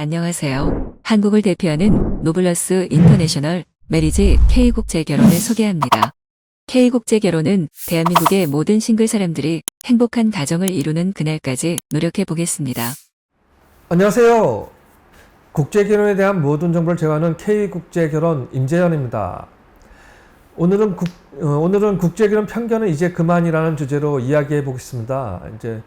안녕하세요. 한국을 대표하는 노블러스 인터내셔널 메리지 K국제결혼을 소개합니다. K국제결혼은 대한민국의 모든 싱글 사람들이 행복한 가정을 이루는 그날까지 노력해 보겠습니다. 안녕하세요. 국제결혼에 대한 모든 정보를 제공하는 K국제결혼 임재현입니다. 오늘은 국제결혼 편견은 이제 그만이라는 주제로 이야기해 보겠습니다. 이제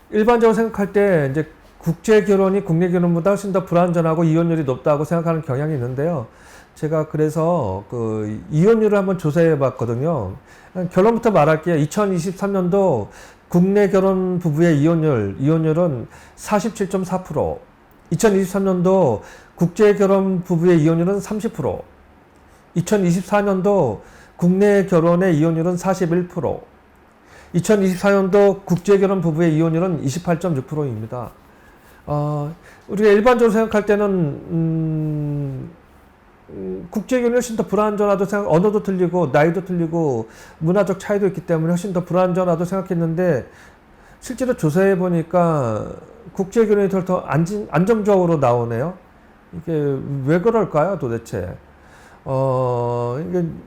일반적으로 생각할 때 이제 국제결혼이 국내결혼보다 훨씬 더 불안전하고 이혼율이 높다고 생각하는 경향이 있는데요. 제가 그래서 그 이혼율을 한번 조사해 봤거든요. 결론부터 말할게요. 2023년도 국내 결혼 부부의 이혼율은 47.4%, 2023년도 국제 결혼 부부의 이혼율은 30%, 2024년도 국내 결혼의 이혼율은 41%, 2024년도 국제 결혼 부부의 이혼율은 28.6%입니다. 우리가 일반적으로 생각할 때는 국제 결혼이 훨씬 더 불안전하다고 생각, 언어도 틀리고 나이도 틀리고 문화적 차이도 있기 때문에 훨씬 더 불안전하다고 생각했는데 실제로 조사해 보니까 국제 결혼이 더 안정적으로 나오네요. 이게 왜 그럴까요, 도대체?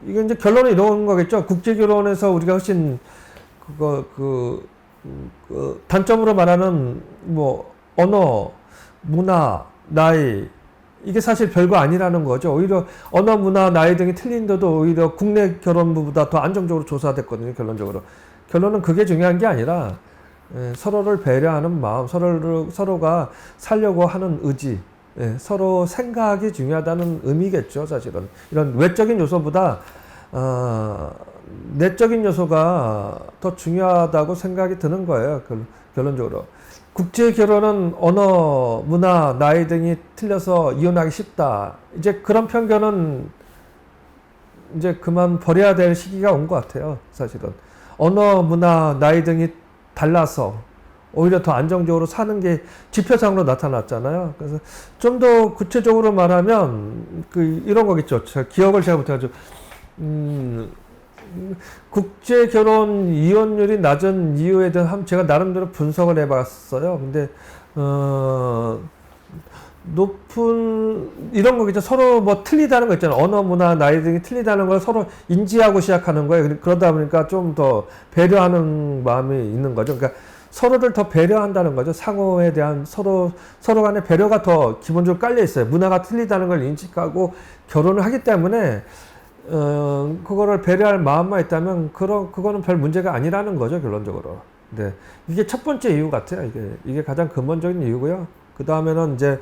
이게 이제 결론은 이런 거겠죠. 국제 결혼에서 우리가 훨씬 단점으로 말하는 뭐 언어, 문화, 나이 이게 사실 별거 아니라는 거죠. 오히려 언어, 문화, 나이 등이 틀린데도 오히려 국내 결혼부보다 더 안정적으로 조사됐거든요. 결론적으로. 결론은 그게 중요한 게 아니라 서로를 배려하는 마음, 서로가 살려고 하는 의지, 서로 생각이 중요하다는 의미겠죠. 사실은 이런 외적인 요소보다 내적인 요소가 더 중요하다고 생각이 드는 거예요. 결론적으로. 국제 결혼은 언어, 문화, 나이 등이 틀려서 이혼하기 쉽다. 이제 그런 편견은 이제 그만 버려야 될 시기가 온 것 같아요. 사실은. 언어, 문화, 나이 등이 달라서 오히려 더 안정적으로 사는 게 지표상으로 나타났잖아요. 그래서 좀 더 구체적으로 말하면 이런 거겠죠. 기억을 제가 못해가지고 국제 결혼 이혼율이 낮은 이유에 대한 제가 나름대로 분석을 해봤어요. 근데 이런 거겠죠. 서로 뭐 틀리다는 거 있잖아요. 언어, 문화, 나이 등이 틀리다는 걸 서로 인지하고 시작하는 거예요. 그러다 보니까 좀 더 배려하는 마음이 있는 거죠. 그러니까 서로를 더 배려한다는 거죠. 상호에 대한 서로 간의 배려가 더 기본적으로 깔려 있어요. 문화가 틀리다는 걸 인식하고 결혼을 하기 때문에 그거를 배려할 마음만 있다면 그거는 별 문제가 아니라는 거죠, 결론적으로. 네. 이게 첫 번째 이유 같아요. 이게 가장 근본적인 이유고요. 그 다음에는 이제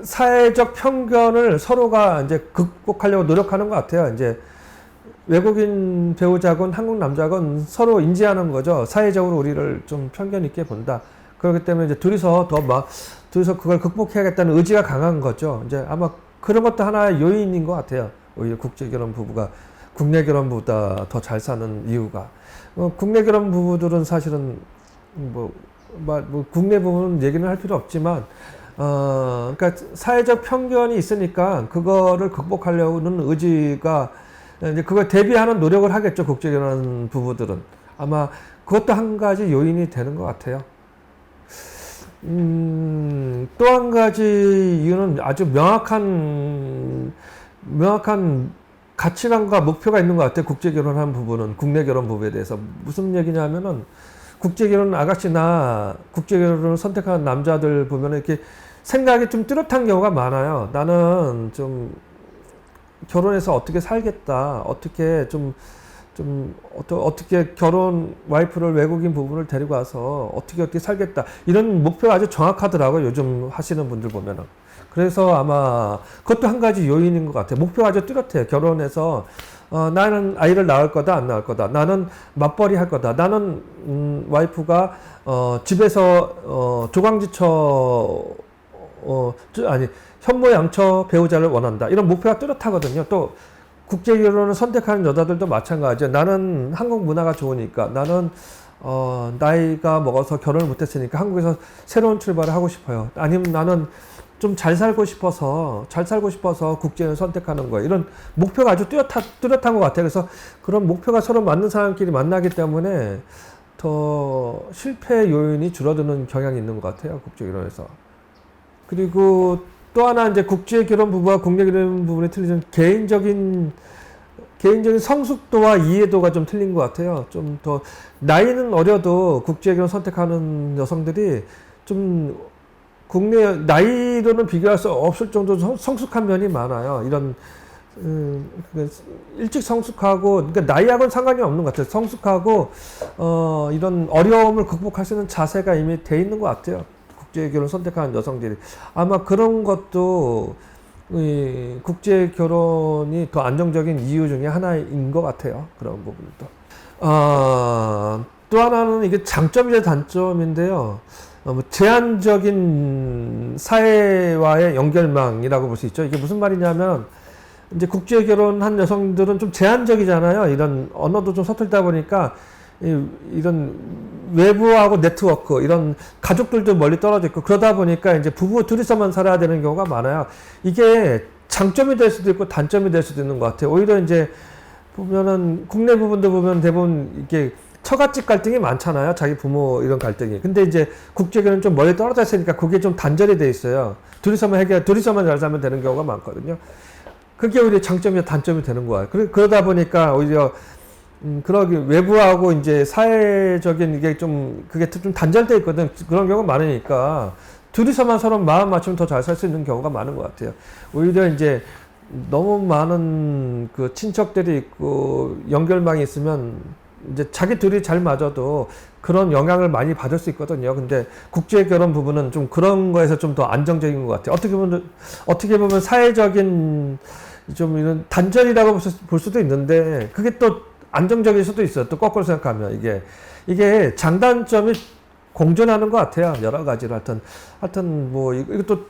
사회적 편견을 서로가 이제 극복하려고 노력하는 것 같아요. 이제 외국인 배우자건 한국 남자건 서로 인지하는 거죠. 사회적으로 우리를 좀 편견 있게 본다. 그렇기 때문에 이제 둘이서 그걸 극복해야겠다는 의지가 강한 거죠. 이제 아마 그런 것도 하나의 요인인 것 같아요. 오히려 국제결혼 부부가 국내 결혼 부부보다 더 잘 사는 이유가. 국내 결혼 부부들은 사실은 국내 부부는 얘기는 할 필요 없지만, 그러니까 사회적 편견이 있으니까 그거를 극복하려는 의지가 이제 그걸 대비하는 노력을 하겠죠. 국제결혼 부부들은. 아마 그것도 한 가지 요인이 되는 것 같아요. 또 한 가지 이유는 아주 명확한 가치관과 목표가 있는 것 같아요. 국제 결혼한 부부는, 국내 결혼 부부에 대해서. 무슨 얘기냐면은, 국제 결혼 아가씨나 국제 결혼을 선택하는 남자들 보면은 이렇게 생각이 좀 뚜렷한 경우가 많아요. 나는 좀 결혼해서 어떻게 살겠다. 어떻게 결혼 와이프를 외국인 부부를 데리고 와서 어떻게 살겠다. 이런 목표가 아주 정확하더라고요. 요즘 하시는 분들 보면은. 그래서 아마 그것도 한 가지 요인인 것 같아요. 목표가 아주 뚜렷해요. 결혼해서 나는 아이를 낳을 거다, 안 낳을 거다. 나는 맞벌이 할 거다. 나는 와이프가 집에서 현모양처 배우자를 원한다. 이런 목표가 뚜렷하거든요. 또 국제 결혼을 선택하는 여자들도 마찬가지예요. 나는 한국 문화가 좋으니까, 나는 나이가 먹어서 결혼을 못했으니까 한국에서 새로운 출발을 하고 싶어요. 아니면 나는 좀 잘 살고 싶어서 국제를 선택하는 거예요. 이런 목표가 아주 뚜렷한 것 같아요. 그래서 그런 목표가 서로 맞는 사람끼리 만나기 때문에 더 실패 요인이 줄어드는 경향이 있는 것 같아요. 국제 결혼에서. 그리고 또 하나 이제 국제 결혼 부부와 국내 결혼 부분이 틀리는 개인적인 성숙도와 이해도가 좀 틀린 것 같아요. 좀 더 나이는 어려도 국제 결혼 선택하는 여성들이 좀 국내 나이로는 비교할 수 없을 정도로 성숙한 면이 많아요. 이런 일찍 성숙하고, 그러니까 나이하고는 상관이 없는 것 같아요. 성숙하고 이런 어려움을 극복할 수 있는 자세가 이미 돼 있는 것 같아요. 국제 결혼 선택하는 여성들이 아마 그런 것도 이 국제 결혼이 더 안정적인 이유 중에 하나인 것 같아요. 그런 부분도. 또 하나는 이게 장점이자 단점인데요. 제한적인 사회와의 연결망이라고 볼 수 있죠. 이게 무슨 말이냐면, 이제 국제 결혼한 여성들은 좀 제한적이잖아요. 이런 언어도 좀 서툴다 보니까 이런 외부하고 네트워크, 이런 가족들도 멀리 떨어져 있고, 그러다 보니까 이제 부부 둘이서만 살아야 되는 경우가 많아요. 이게 장점이 될 수도 있고 단점이 될 수도 있는 것 같아요. 오히려 이제 보면은 국내 부분도 보면 대부분 이게 처갓집 갈등이 많잖아요. 자기 부모 이런 갈등이. 근데 이제 국제 결혼은 좀 멀리 떨어져 있으니까 그게 좀 단절이 돼 있어요. 둘이서만 잘 살면 되는 경우가 많거든요. 그게 오히려 장점이나 단점이 되는 거야. 그러다 보니까 오히려 그러기 외부하고 이제 사회적인 이게 그게 좀 단절돼 있거든. 그런 경우가 많으니까 둘이서만 서로 마음 맞추면 더 잘 살 수 있는 경우가 많은 것 같아요. 오히려 이제 너무 많은 그 친척들이 있고 연결망이 있으면 이제 자기 둘이 잘 맞아도 그런 영향을 많이 받을 수 있거든요. 근데 국제 결혼 부분은 좀 그런 거에서 좀 더 안정적인 것 같아요. 어떻게 보면 사회적인 좀 이런 단절이라고 볼 수도 있는데, 그게 또 안정적일 수도 있어요. 또 거꾸로 생각하면 이게 장단점이 공존하는 것 같아요. 여러 가지로 하여튼 뭐 이것도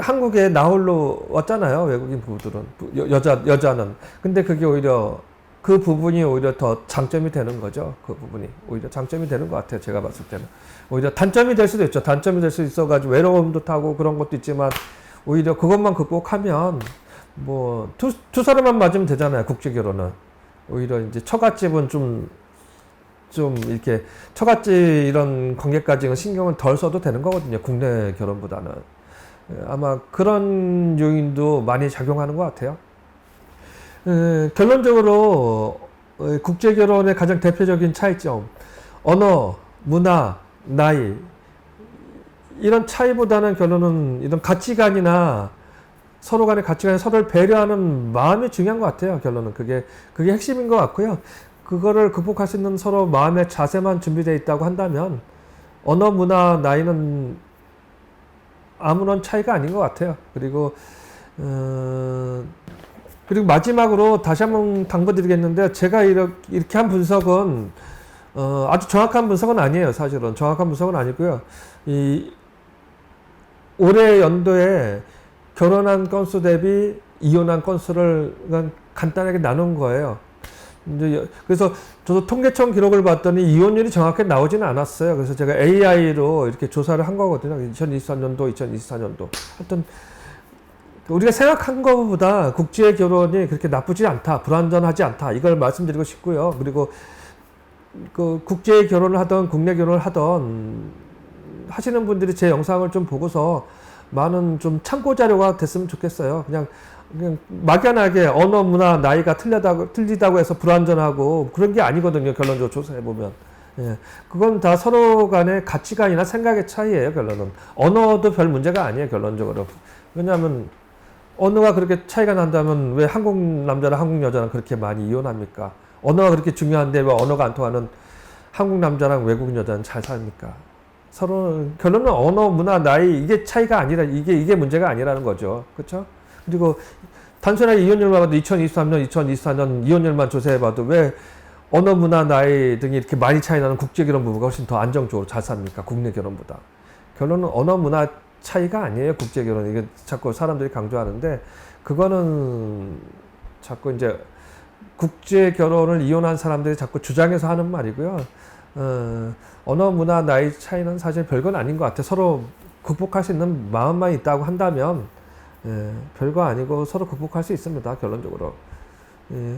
한국에 나홀로 왔잖아요. 외국인 부부들은 여자는. 근데 그게 오히려 그 부분이 오히려 더 장점이 되는 거죠. 그 부분이 오히려 장점이 되는 것 같아요. 제가 봤을 때는 오히려 단점이 될 수도 있죠. 단점이 될 수 있어가지고 외로움도 타고 그런 것도 있지만, 오히려 그것만 극복하면 뭐 두 사람만 맞으면 되잖아요. 국제 결혼은 오히려 이제 처갓집은 좀 이렇게 처갓집 이런 관계까지는 신경을 덜 써도 되는 거거든요. 국내 결혼보다는. 아마 그런 요인도 많이 작용하는 것 같아요. 결론적으로 국제 결혼의 가장 대표적인 차이점, 언어, 문화, 나이, 이런 차이보다는 결론은 이런 가치관이나 서로 간의 가치관이 서로를 배려하는 마음이 중요한 것 같아요. 결론은 그게 핵심인 것 같고요. 그거를 극복할 수 있는 서로 마음의 자세만 준비되어 있다고 한다면 언어, 문화, 나이는 아무런 차이가 아닌 것 같아요. 그리고 마지막으로 다시 한번 당부드리겠는데, 제가 이렇게 한 분석은 아주 정확한 분석은 아니에요. 사실은 정확한 분석은 아니고요. 올해 연도에 결혼한 건수 대비 이혼한 건수를 그냥 간단하게 나눈 거예요. 그래서 저도 통계청 기록을 봤더니 이혼율이 정확하게 나오지는 않았어요. 그래서 제가 AI로 이렇게 조사를 한 거거든요. 2023년도, 2024년도. 하여튼 우리가 생각한 것보다 국제 결혼이 그렇게 나쁘지 않다, 불완전하지 않다, 이걸 말씀드리고 싶고요. 그리고 그 국제 결혼을 하던 국내 결혼을 하던 하시는 분들이 제 영상을 좀 보고서 많은 좀 참고 자료가 됐으면 좋겠어요. 그냥 막연하게 언어, 문화, 나이가 틀리다고 해서 불완전하고 그런 게 아니거든요. 결론적으로 조사해 보면. 예. 그건 다 서로 간의 가치관이나 생각의 차이예요. 결론은. 언어도 별 문제가 아니에요. 결론적으로. 왜냐하면 언어가 그렇게 차이가 난다면 왜 한국 남자랑 한국 여자랑 그렇게 많이 이혼합니까? 언어가 그렇게 중요한데 왜 언어가 안 통하는 한국 남자랑 외국 여자는 잘 삽니까? 서로 결론은 언어, 문화, 나이, 이게 차이가 아니라 이게 문제가 아니라는 거죠. 그렇죠? 그리고 단순하게 이혼율만 봐도 2023년, 2024년 이혼율만 조사해봐도 왜 언어, 문화, 나이 등이 이렇게 많이 차이 나는 국제 결혼 부부가 훨씬 더 안정적으로 잘 삽니까? 국내 결혼보다. 결론은 언어, 문화 차이가 아니에요. 국제 결혼. 이게 자꾸 사람들이 강조하는데, 그거는 자꾸 이제 국제 결혼을 이혼한 사람들이 자꾸 주장해서 하는 말이고요. 언어, 문화, 나이 차이는 사실 별건 아닌 것 같아요. 서로 극복할 수 있는 마음만 있다고 한다면 별거 아니고 서로 극복할 수 있습니다. 결론적으로.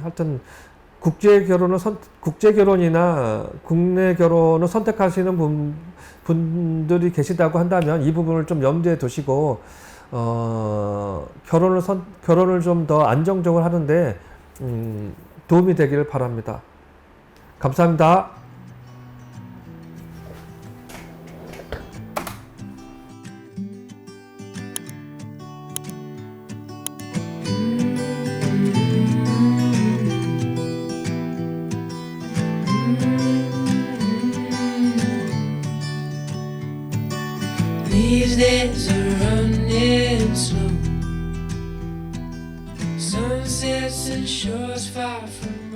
하여튼 국제 결혼이나 국내 결혼을 선택하시는 분들이 계시다고 한다면 이 부분을 좀 염두에 두시고 결혼을 좀 더 안정적으로 하는데 도움이 되기를 바랍니다. 감사합니다. These days are running slow. Sunsets and shores far from